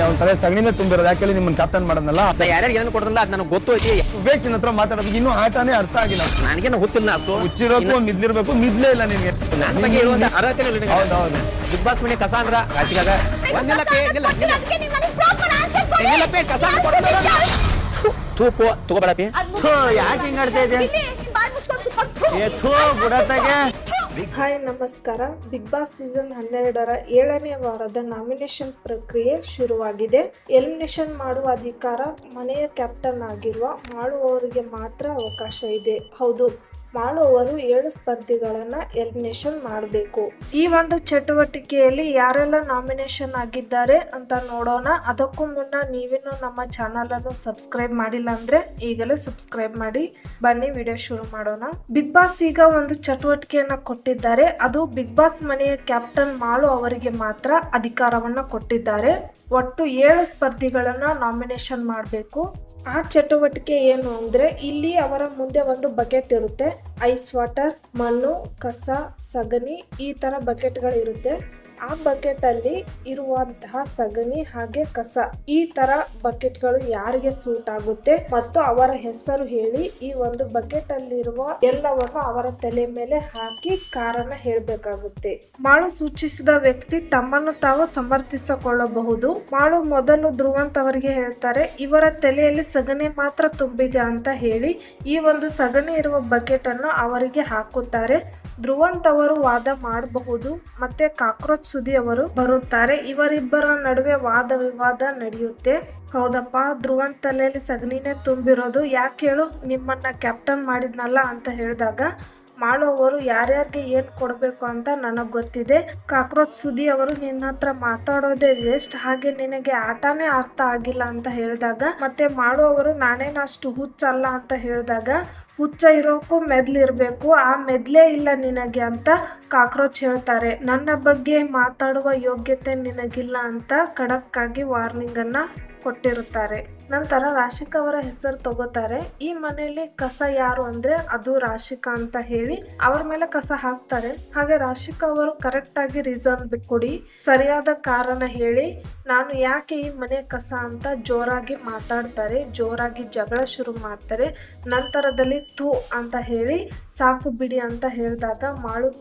ಅವ್ನ ತಲೆ ಸಗಣಿನೇ ತುಂಬಿರೋದು. ಯಾಕೆ ನಿಮ್ಮನ್ನ ಕ್ಯಾಪ್ಟನ್ ಮಾಡೋದಲ್ಲ, ಯಾರ್ಯಾರು ಏನು ಕೊಡೋದಿಲ್ಲ ಅದು ನನಗೆ ಗೊತ್ತು ಐತಿ. ವೇಸ್ಟ್ ನಿನ್ನ ಹತ್ರ ಮಾತಾಡೋದು ಇನ್ನೂ ಆಟನೇ ಅರ್ಥ ಆಗಿಲ್ಲ. ನನಗೇನು ಹುಚ್ಚಿಲ್ಲ, ಅಷ್ಟು ಹುಚ್ಚಿರೋಕು ಮಿದ್ಲಿರ್ಬೇಕು, ಮಿದ್ಲೇ ಇಲ್ಲ ನಿನ್ಗೆ. ನನ್ನ ಬಗ್ಗೆ ಇರುವಂತ ಅರ್ಹತೆ ಇಲ್ಲ. ಹೌದೌದು, ಬಿಗ್ ಬಾಸ್ ಮನೆ ಕಸ ಅಂದ್ರ ರಾಶಿಗಾಗ ಒಂದಿಲ್ಲ ಪೇ ಕಸ ತೂಪು ತಗೋಬೇಡ ಪೇ. ಯಾಕೆ ಹಿಂಗ್ ಆಡ್ತಾ ಇದೆ? ಬಿಡತ್ತಾಗೆ. ಹಾಯ್ ನಮಸ್ಕಾರ. ಬಿಗ್ ಬಾಸ್ ಸೀಸನ್ 12ರ 7ನೇ ವಾರದ ನಾಮಿನೇಷನ್ ಪ್ರಕ್ರಿಯೆ ಶುರುವಾಗಿದೆ. ಎಲಿಮಿನೇಷನ್ ಮಾಡುವ ಅಧಿಕಾರ ಮನೆಯ ಕ್ಯಾಪ್ಟನ್ ಆಗಿರುವ ಮಾಳು ಅವರಿಗೆ ಮಾತ್ರ ಅವಕಾಶ ಇದೆ. ಹೌದು, ಮಾಳು ಅವರು 7 ಸ್ಪರ್ಧಿಗಳನ್ನ ಎಲಿಮಿನೇಷನ್ ಮಾಡಬೇಕು. ಈ ಒಂದು ಚಟುವಟಿಕೆಯಲ್ಲಿ ಯಾರೆಲ್ಲ ನಾಮಿನೇಷನ್ ಆಗಿದ್ದಾರೆ ಅಂತ ನೋಡೋಣ. ಅದಕ್ಕೂ ಮುನ್ನ ನೀವೇನು ನಮ್ಮ ಚಾನಲ್ ಅನ್ನು ಸಬ್ಸ್ಕ್ರೈಬ್ ಮಾಡಿಲ್ಲ ಅಂದ್ರೆ ಈಗಲೇ ಸಬ್ಸ್ಕ್ರೈಬ್ ಮಾಡಿ. ಬನ್ನಿ ವಿಡಿಯೋ ಶುರು ಮಾಡೋಣ. ಬಿಗ್ ಬಾಸ್ ಈಗ ಒಂದು ಚಟುವಟಿಕೆಯನ್ನ ಕೊಟ್ಟಿದ್ದಾರೆ. ಅದು ಬಿಗ್ ಬಾಸ್ ಮನೆಯ ಕ್ಯಾಪ್ಟನ್ ಮಾಳು ಅವರಿಗೆ ಮಾತ್ರ ಅಧಿಕಾರವನ್ನ ಕೊಟ್ಟಿದ್ದಾರೆ. ಒಟ್ಟು 7 ಸ್ಪರ್ಧಿಗಳನ್ನ ನಾಮಿನೇಷನ್ ಮಾಡಬೇಕು. ಆ ಚಟುವಟಿಕೆ ಏನು ಅಂದರೆ, ಇಲ್ಲಿ ಅವರ ಮುಂದೆ ಒಂದು ಬಕೆಟ್ ಇರುತ್ತೆ. ಐಸ್ ವಾಟರ್, ಮಣ್ಣು, ಕಸ, ಸಗಣಿ ಈ ಥರ ಬಕೆಟ್ಗಳು ಇರುತ್ತೆ. ಆ ಬಕೆಟಲ್ಲಿ ಇರುವಂತಹ ಸಗಣಿ ಹಾಗೆ ಕಸ ಈ ತರ ಬಕೆಟ್ಗಳು ಯಾರಿಗೆ ಸೂಟ್ ಆಗುತ್ತೆ ಮತ್ತು ಅವರ ಹೆಸರು ಹೇಳಿ ಈ ಒಂದು ಬಕೆಟ್ ಅಲ್ಲಿರುವ ಎಲ್ಲವನ್ನು ಅವರ ತಲೆ ಮೇಲೆ ಹಾಕಿ ಕಾರಣ ಹೇಳಬೇಕಾಗುತ್ತೆ. ಮಾಳು ಸೂಚಿಸಿದ ವ್ಯಕ್ತಿ ತಮ್ಮನ್ನು ತಾವು ಸಮರ್ಥಿಸಿಕೊಳ್ಳಬಹುದು. ಮಾಳು ಮೊದಲು ಧ್ರುವಂತ್ ಅವರಿಗೆ ಹೇಳ್ತಾರೆ, ಇವರ ತಲೆಯಲ್ಲಿ ಸಗಣಿ ಮಾತ್ರ ತುಂಬಿದೆ ಅಂತ ಹೇಳಿ ಈ ಒಂದು ಸಗಣಿ ಇರುವ ಬಕೆಟ್ ಅನ್ನು ಅವರಿಗೆ ಹಾಕುತ್ತಾರೆ. ಧ್ರುವಂತ್ ಅವರು ವಾದ ಮಾಡಬಹುದು. ಮತ್ತೆ ಕಾಕ್ರೋಚ್ ಸುದಿ ಅವರು ಬರುತ್ತಾರೆ. ಇವರಿಬ್ಬರ ನಡುವೆ ವಾದ ವಿವಾದ ನಡೆಯುತ್ತೆ. ಹೌದಪ್ಪ, ಧ್ರುವಂತ್ ತಲೆಯಲ್ಲಿ ಸಗಣಿನೇ ತುಂಬಿರೋದು, ಯಾಕೆ ಹೇಳು, ನಿಮ್ಮನ್ನ ಕ್ಯಾಪ್ಟನ್ ಮಾಡಿದ್ನಲ್ಲ ಅಂತ ಹೇಳಿದಾಗ ಮಾಳು ಅವರು ಯಾರ್ಯಾರಿಗೆ ಏನ್ ಕೊಡಬೇಕು ಅಂತ ನನಗೆ ಗೊತ್ತಿದೆ. ಕಾಕ್ರೋಚ್ ಸುದಿ ಅವರು ನಿನ್ನ ಹತ್ರ ಮಾತಾಡೋದೇ ವೇಸ್ಟ್, ಹಾಗೆ ನಿನಗೆ ಆಟನೇ ಅರ್ಥ ಆಗಿಲ್ಲ ಅಂತ ಹೇಳಿದಾಗ ಮತ್ತೆ ಮಾಳು ಅವರು ನಾನೇನು ಅಷ್ಟು ಹುಚ್ಚಲ್ಲ ಅಂತ ಹೇಳಿದಾಗ ಹುಚ್ಚ ಇರೋಕ್ಕೂ ಮೆದ್ಲಿರ್ಬೇಕು, ಆ ಮೆದ್ಲೇ ಇಲ್ಲ ನಿನಗೆ ಅಂತ ಕಾಕ್ರೋಚ್ ಹೇಳ್ತಾರೆ. ನನ್ನ ಬಗ್ಗೆ ಮಾತಾಡುವ ಯೋಗ್ಯತೆ ನಿನಗಿಲ್ಲ ಅಂತ ಖಡಕ್ ಆಗಿ ವಾರ್ನಿಂಗ್ ಅನ್ನ ಕೊಟ್ಟಿರುತ್ತಾರೆ. ನಂತರ ರಾಶಿಕಾ ಅವರ ಹೆಸರು ತಗೋತಾರೆ. ಈ ಮನೆಯಲ್ಲಿ ಕಸ ಯಾರು ಅಂದ್ರೆ ಅದು ರಾಶಿಕಾ ಅಂತ ಹೇಳಿ ಅವ್ರ ಮೇಲೆ ಕಸ ಹಾಕ್ತಾರೆ. ಹಾಗೆ ರಾಶಿಕಾ ಅವರು ಕರೆಕ್ಟ್ ಆಗಿ ರೀಸನ್ ಕೊಡಿ, ಸರಿಯಾದ ಕಾರಣ ಹೇಳಿ ನಾನು ಯಾಕೆ ಈ ಮನೆ ಕಸ ಅಂತ ಜೋರಾಗಿ ಮಾತಾಡ್ತಾರೆ. ಜೋರಾಗಿ ಜಗಳ ಶುರು ಮಾಡ್ತಾರೆ. ನಂತರದಲ್ಲಿ ತೂ ಅಂತ ಹೇಳಿ ಸಾಕು ಬಿಡಿ ಅಂತ ಹೇಳಿದಾಗ ಮಾಳು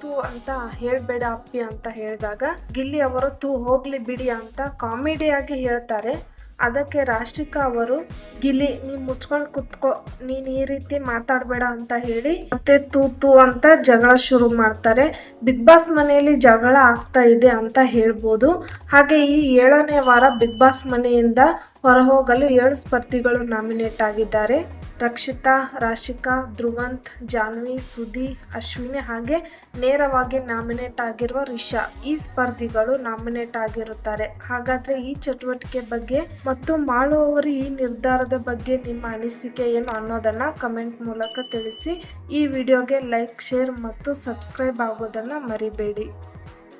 ತೂ ಅಂತ ಹೇಳ್ಬೇಡ ಅಪ್ಪಿ ಅಂತ ಹೇಳಿದಾಗ ಗಿಲ್ಲಿ ಅವರು ತೂ ಹೋಗ್ಲಿ ಬಿಡಿ ಅಂತ ಕಾಮಿಡಿಯಾಗಿ ಹೇಳ್ತಾರೆ. ಅದಕ್ಕೆ ರಾಶಿಕಾ ಅವರು ಗಿಲಿ ನೀ ಮುಚ್ಕೊಂಡು ಕುತ್ಕೋ, ನೀನ್ ಈ ರೀತಿ ಮಾತಾಡಬೇಡ ಅಂತ ಹೇಳಿ ಮತ್ತೆ ತೂ ಅಂತ ಜಗಳ ಶುರು ಮಾಡ್ತಾರೆ. ಬಿಗ್ ಬಾಸ್ ಮನೆಯಲ್ಲಿ ಜಗಳ ಆಗ್ತಾ ಇದೆ ಅಂತ ಹೇಳ್ಬೋದು. ಹಾಗೆ ಈ 7ನೇ ವಾರ ಬಿಗ್ ಬಾಸ್ ಮನೆಯಿಂದ ಹೊರಹೋಗಲು 7 ಸ್ಪರ್ಧಿಗಳು ನಾಮಿನೇಟ್ ಆಗಿದ್ದಾರೆ. ರಕ್ಷಿತಾ, ರಾಶಿಕಾ, ಧ್ರುವಂತ್, ಜಾನ್ವಿ, ಸುದಿ, ಅಶ್ವಿನಿ ಹಾಗೆ ನೇರವಾಗಿ ನಾಮಿನೇಟ್ ಆಗಿರುವ ರಿಷಾ ಈ ಸ್ಪರ್ಧಿಗಳು ನಾಮಿನೇಟ್ ಆಗಿರುತ್ತಾರೆ. ಹಾಗಾದ್ರೆ ಈ ಚಟುವಟಿಕೆ ಬಗ್ಗೆ ಮತ್ತು ಮಾಳು ಅವರು ಈ ನಿರ್ಧಾರದ ಬಗ್ಗೆ ನಿಮ್ಮ ಅನಿಸಿಕೆ ಏನು ಅನ್ನೋದನ್ನ ಕಮೆಂಟ್ ಮೂಲಕ ತಿಳಿಸಿ. ಈ ವಿಡಿಯೋಗೆ ಲೈಕ್, ಶೇರ್ ಮತ್ತು ಸಬ್ಸ್ಕ್ರೈಬ್ ಆಗೋದನ್ನ ಮರಿಬೇಡಿ.